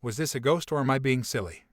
Was this a ghost or am I being silly?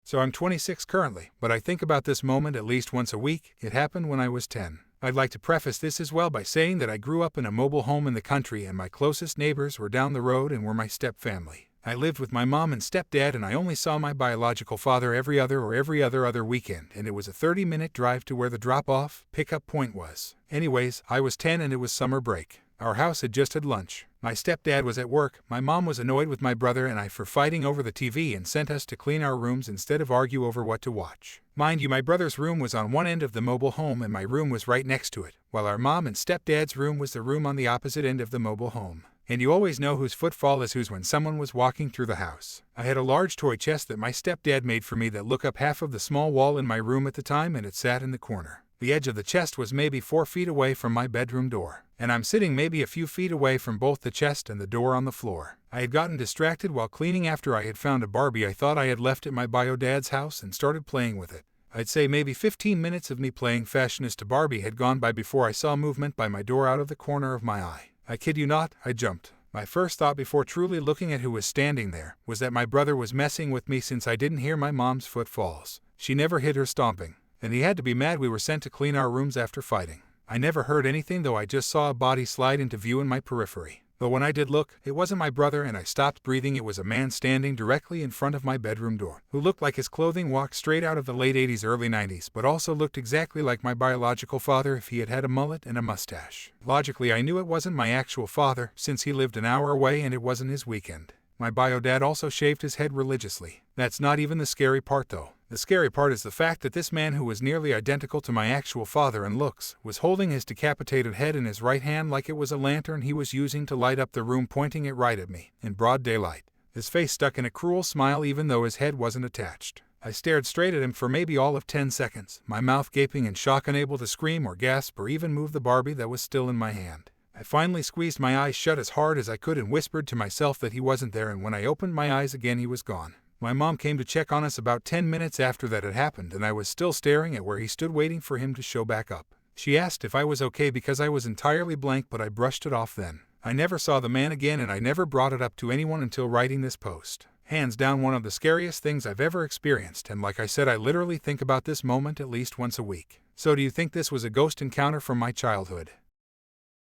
So I'm 26 currently, but I think about this moment at least once a week. It happened when I was 10. I'd like to preface this as well by saying that I grew up in a mobile home in the country and my closest neighbors were down the road and were my step-family. I lived with my mom and stepdad and I only saw my biological father every other weekend, and it was a 30-minute drive to where the drop-off, pick-up point was. Anyways, I was 10 and it was summer break. Our house had just had lunch. My stepdad was at work, my mom was annoyed with my brother and I for fighting over the TV and sent us to clean our rooms instead of argue over what to watch. Mind you, my brother's room was on one end of the mobile home and my room was right next to it, while our mom and stepdad's room was the room on the opposite end of the mobile home. And you always know whose footfall is whose when someone was walking through the house. I had a large toy chest that my stepdad made for me that looked up half of the small wall in my room at the time, and it sat in the corner. The edge of the chest was maybe 4 feet away from my bedroom door, and I'm sitting maybe a few feet away from both the chest and the door on the floor. I had gotten distracted while cleaning after I had found a Barbie I thought I had left at my bio dad's house and started playing with it. I'd say maybe 15 minutes of me playing fashionista Barbie had gone by before I saw movement by my door out of the corner of my eye. I kid you not, I jumped. My first thought before truly looking at who was standing there was that my brother was messing with me since I didn't hear my mom's footfalls. She never hid her stomping, and he had to be mad we were sent to clean our rooms after fighting. I never heard anything though, I just saw a body slide into view in my periphery. But when I did look, it wasn't my brother and I stopped breathing. It was a man standing directly in front of my bedroom door, who looked like his clothing walked straight out of the late 80s, early 90s, but also looked exactly like my biological father if he had had a mullet and a mustache. Logically, I knew it wasn't my actual father, since he lived an hour away and it wasn't his weekend. My bio dad also shaved his head religiously. That's not even the scary part though. The scary part is the fact that this man, who was nearly identical to my actual father in looks, was holding his decapitated head in his right hand like it was a lantern he was using to light up the room, pointing it right at me, in broad daylight. His face stuck in a cruel smile even though his head wasn't attached. I stared straight at him for maybe all of 10 seconds, my mouth gaping in shock, unable to scream or gasp or even move the Barbie that was still in my hand. I finally squeezed my eyes shut as hard as I could and whispered to myself that he wasn't there, and when I opened my eyes again he was gone. My mom came to check on us about 10 minutes after that had happened, and I was still staring at where he stood waiting for him to show back up. She asked if I was okay because I was entirely blank, but I brushed it off then. I never saw the man again and I never brought it up to anyone until writing this post. Hands down one of the scariest things I've ever experienced, and like I said, I literally think about this moment at least once a week. So do you think this was a ghost encounter from my childhood?